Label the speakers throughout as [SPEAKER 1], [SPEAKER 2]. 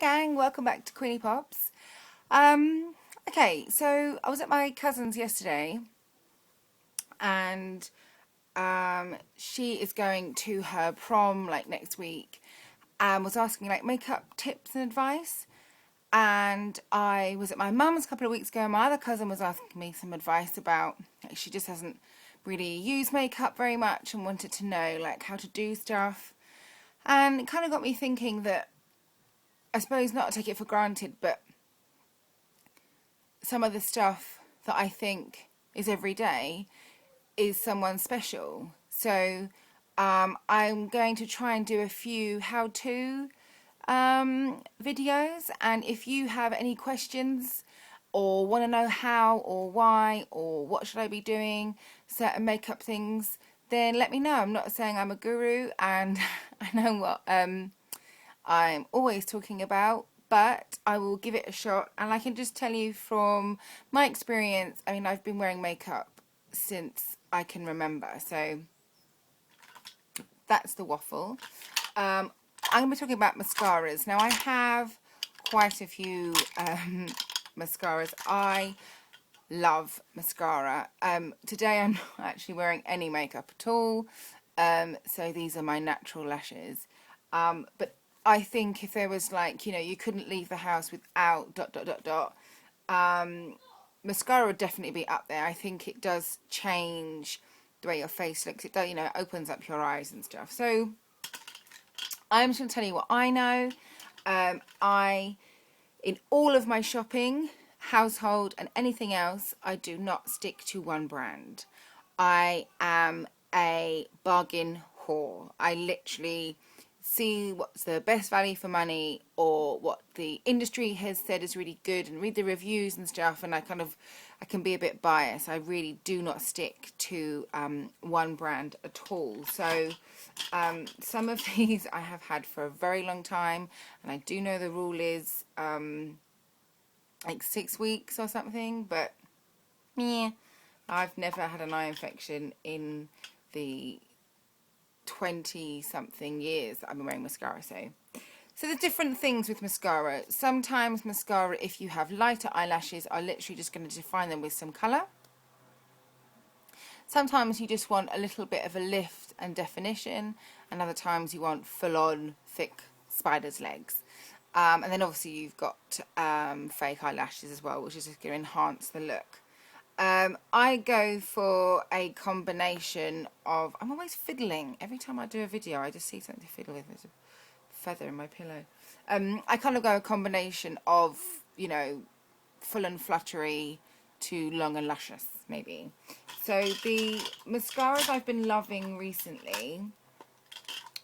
[SPEAKER 1] gang, welcome back to Queenie Pops. Okay, so I was at my cousin's yesterday and she is going to her prom like next week and was asking like makeup tips and advice. And I was at my mum's a couple of weeks ago and my other cousin was asking me some advice about like, she just hasn't really used makeup very much and wanted to know like how to do stuff. And it kind of got me thinking that I suppose not to take it for granted, but some of the stuff that I think is everyday is someone special. So I'm going to try and do a few how-to videos, and if you have any questions or want to know how or why or what should I be doing certain makeup things, then let me know. I'm not saying I'm a guru and I know what I'm always talking about, but I will give it a shot. And I can just tell you from my experience, I mean, I've been wearing makeup since I can remember, so that's the waffle. I'm going to be talking about mascaras. Now, I have quite a few mascaras. I love mascara. Today I'm not actually wearing any makeup at all, so these are my natural lashes. But I think if there was like, you know, you couldn't leave the house without ... Mascara would definitely be up there. I think it does change the way your face looks. It does, you know, it opens up your eyes and stuff. So I'm just going to tell you what I know. In all of my shopping, household and anything else, I do not stick to one brand. I am a bargain whore. I literally see what's the best value for money or what the industry has said is really good and read the reviews and stuff, and I can be a bit biased. I really do not stick to one brand at all. So some of these I have had for a very long time, and I do know the rule is like 6 weeks or something, but yeah, I've never had an eye infection in the 20 something years that I've been wearing mascara. So there's different things with mascara. Sometimes mascara, if you have lighter eyelashes, are literally just going to define them with some colour. Sometimes you just want a little bit of a lift and definition, and other times you want full-on thick spider's legs. And then obviously you've got fake eyelashes as well, which is just going to enhance the look. I go for a combination of... I'm always fiddling. Every time I do a video, I just see something to fiddle with. There's a feather in my pillow. I kind of go a combination of, you know, full and fluttery to long and luscious, maybe. So the mascaras I've been loving recently,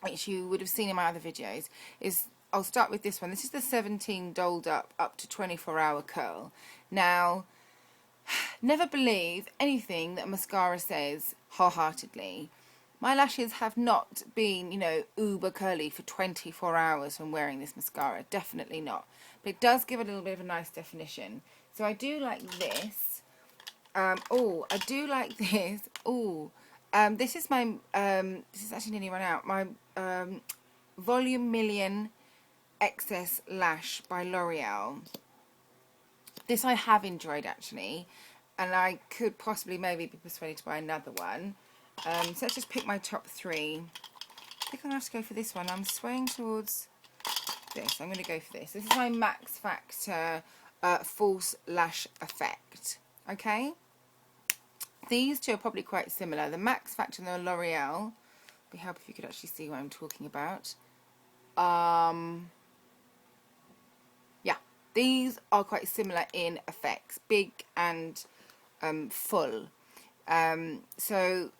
[SPEAKER 1] which you would have seen in my other videos, is... I'll start with this one. This is the 17 Dolled Up to 24-hour curl. Now... never believe anything that mascara says wholeheartedly. My lashes have not been, you know, uber curly for 24 hours from wearing this mascara. Definitely not. But it does give a little bit of a nice definition. So I do like this. Oh, I do like this. Oh, this is my, this is actually nearly run out. My Volume Million Excess Lash by L'Oreal. This I have enjoyed actually, and I could possibly maybe be persuaded to buy another one. So let's just pick my top three. I think I'm going to have to go for this one. I'm swaying towards this. I'm going to go for this. This is my Max Factor False Lash Effect. Okay? These two are probably quite similar. The Max Factor and the L'Oreal. It'd be helpful if you could actually see what I'm talking about. These are quite similar in effects, big and full. So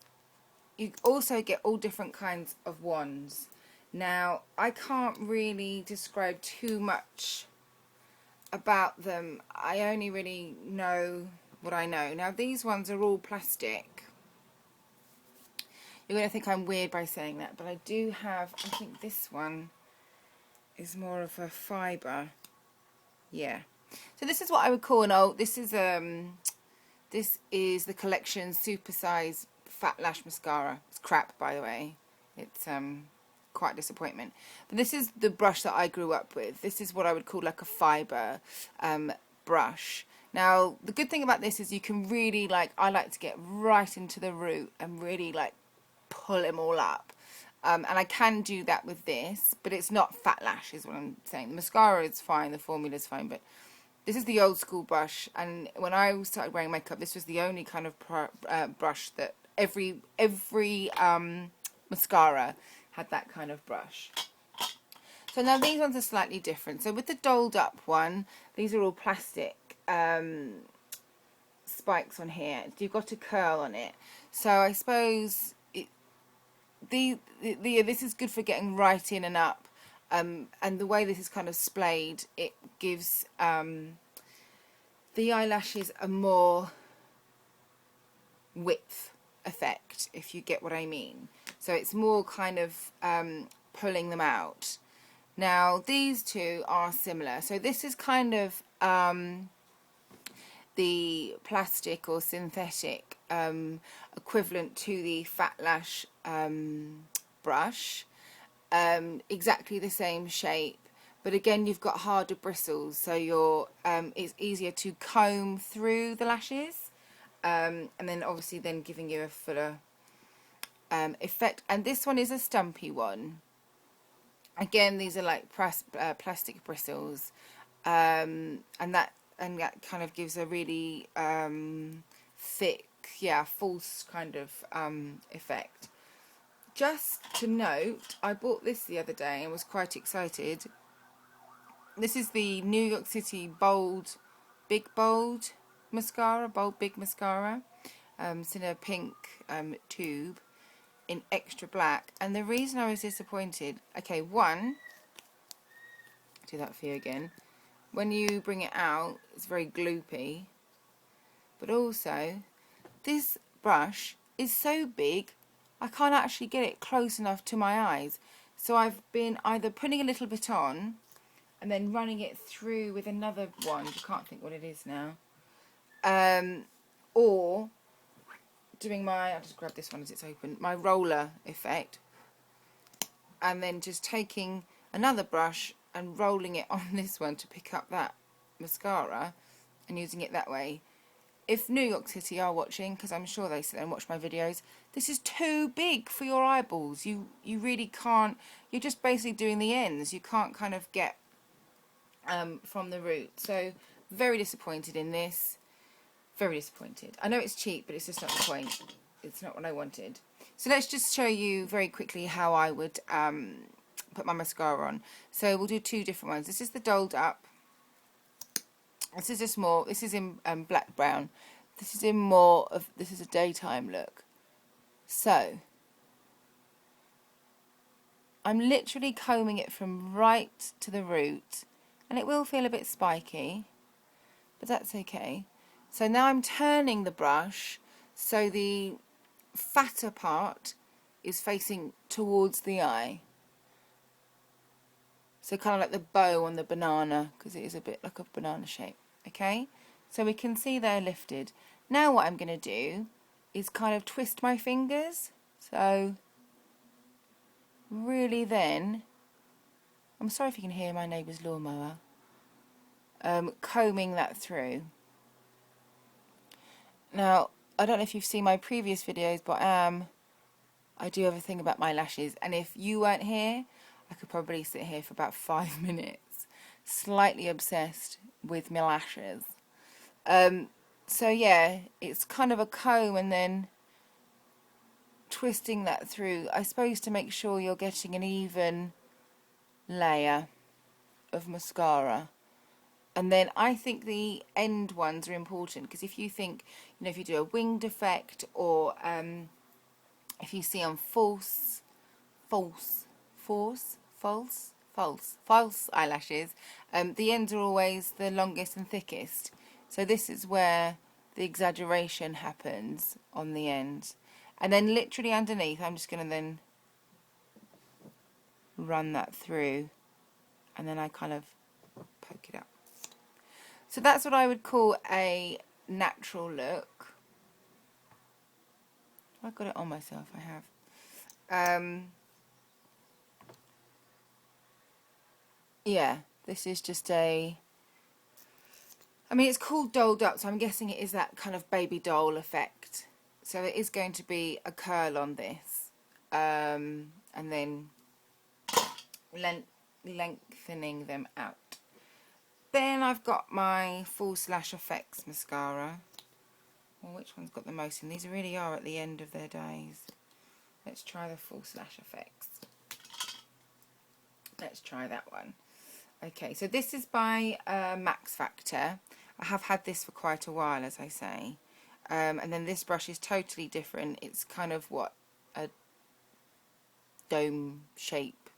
[SPEAKER 1] you also get all different kinds of wands. Now, I can't really describe too much about them. I only really know what I know. Now, these ones are all plastic. You're going to think I'm weird by saying that, but I do have, I think this one is more of a fibre. Yeah, so this is what I would call an old. This is the collection Super Size Fat Lash Mascara. It's crap, by the way. It's quite a disappointment. But this is the brush that I grew up with. This is what I would call like a fibre brush. Now, the good thing about this is you can really, like, I like to get right into the root and really, like, pull them all up. And I can do that with this, but it's not fat lash is what I'm saying. The mascara is fine, the formula's fine, but this is the old school brush. And when I started wearing makeup, this was the only kind of brush that every mascara had that kind of brush. So now these ones are slightly different. So with the dolled up one, these are all plastic spikes on here. You've got a curl on it. So I suppose this is good for getting right in and up. And the way this is kind of splayed, it gives the eyelashes a more width effect, if you get what I mean. So it's more kind of pulling them out. Now these two are similar. So this is kind of the plastic or synthetic equivalent to the fat lash brush. Exactly the same shape, but again you've got harder bristles, so it's easier to comb through the lashes, and then obviously then giving you a fuller effect. And this one is a stumpy one. Again, these are like plastic bristles, and that kind of gives a really thick, false kind of effect. Just to note, I bought this the other day and was quite excited. This is the New York City Big Bold mascara, Bold Big Mascara. It's in a pink tube in extra black. And the reason I was disappointed, okay, one, do that for you again. When you bring it out, it's very gloopy. But also, this brush is so big, I can't actually get it close enough to my eyes. So I've been either putting a little bit on and then running it through with another wand. I can't think what it is now. Or doing I'll just grab this one as it's open, my roller effect. And then just taking another brush and rolling it on this one to pick up that mascara and using it that way. If New York City are watching, because I'm sure they sit there and watch my videos, this is too big for your eyeballs. You really can't, you're just basically doing the ends. You can't kind of get from the root. So very disappointed in this. Very disappointed. I know it's cheap, but it's just not the point. It's not what I wanted. So let's just show you very quickly how I would put my mascara on. So we'll do two different ones. This is the dolled up. This is just more, this is in black brown. This is in more of, this is a daytime look. So, I'm literally combing it from right to the root. And it will feel a bit spiky, but that's okay. So now I'm turning the brush so the fatter part is facing towards the eye. So kind of like the bow on the banana, because it is a bit like a banana shape. Okay, so we can see they're lifted. Now what I'm going to do is kind of twist my fingers. So really then, I'm sorry if you can hear my neighbour's lawnmower, combing that through. Now, I don't know if you've seen my previous videos, but I do have a thing about my lashes, and if you weren't here, I could probably sit here for about 5 minutes, slightly obsessed with my lashes. So yeah, it's kind of a comb and then twisting that through, I suppose, to make sure you're getting an even layer of mascara. And then I think the end ones are important, because if you think, you know, if you do a winged effect, or if you see on false eyelashes, the ends are always the longest and thickest. So this is where the exaggeration happens on the end. And then literally underneath, I'm just going to then run that through, and then I kind of poke it up. So that's what I would call a natural look. I got it on myself, I have. yeah, this is just a, I mean, it's called dolled up, so I'm guessing it is that kind of baby doll effect. So it is going to be a curl on this, and then lengthening them out. Then I've got my Full Slash Effects mascara. Well, which one's got the most in? These really are at the end of their days. Let's try the Full Slash Effects. Let's try that one. Okay, so this is by Max Factor. I have had this for quite a while, as I say. And then this brush is totally different. It's kind of what, a dome shape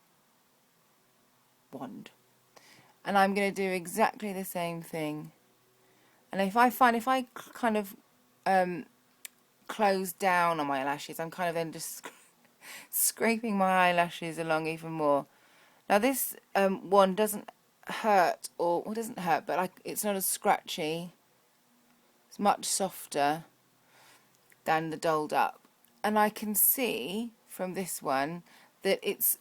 [SPEAKER 1] wand. And I'm going to do exactly the same thing. And if I kind of close down on my lashes, I'm kind of then just scraping my eyelashes along even more. Now this one doesn't hurt, or well, doesn't hurt, but it's not as scratchy. It's much softer than the dolled up, and I can see from this one that it's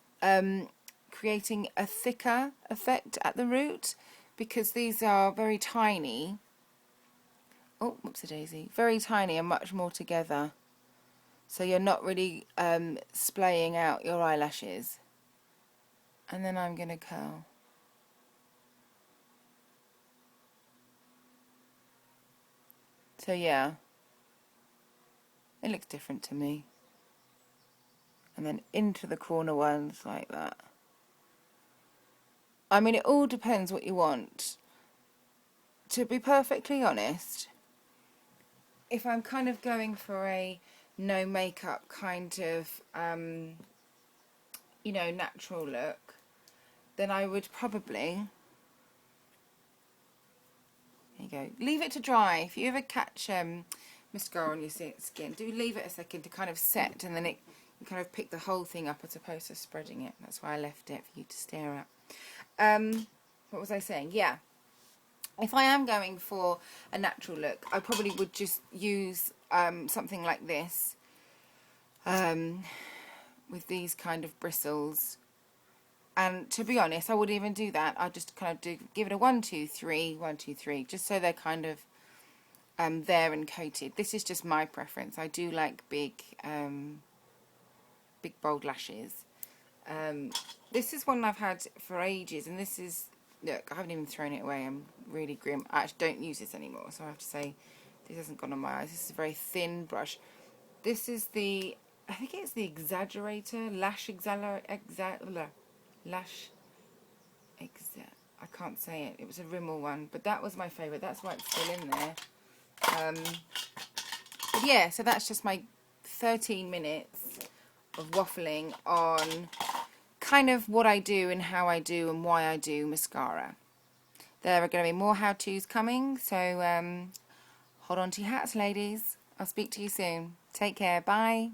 [SPEAKER 1] creating a thicker effect at the root, because these are very tiny. Oh, whoops-a-daisy. Very tiny and much more together. So you're not really splaying out your eyelashes. And then I'm going to curl. So yeah, it looks different to me. And then into the corner ones like that. I mean, it all depends what you want. To be perfectly honest, if I'm kind of going for a no makeup kind of, you know, natural look, then I would probably, there you go, leave it to dry. If you ever catch mascara on your skin, do leave it a second to kind of set, and then you kind of pick the whole thing up as opposed to spreading it. That's why I left it for you to stare at. What was I saying? Yeah. If I am going for a natural look, I probably would just use something like this with these kind of bristles. And to be honest, I wouldn't even do that. I'd just kind of give it a 1, 2, 3, 1, 2, 3, just so they're kind of there and coated. This is just my preference. I do like big bold lashes. This is one I've had for ages, and this is, look, I haven't even thrown it away. I'm really grim. I actually don't use this anymore, so I have to say this hasn't gone on my eyes. This is a very thin brush. This is the, I think it's the Exaggerator, I can't say it. It was a Rimmel one, but that was my favourite. That's why it's still in there. But yeah, so that's just my 13 minutes of waffling on kind of what I do and how I do and why I do mascara. There are going to be more how-tos coming, so hold on to your hats, ladies. I'll speak to you soon. Take care. Bye.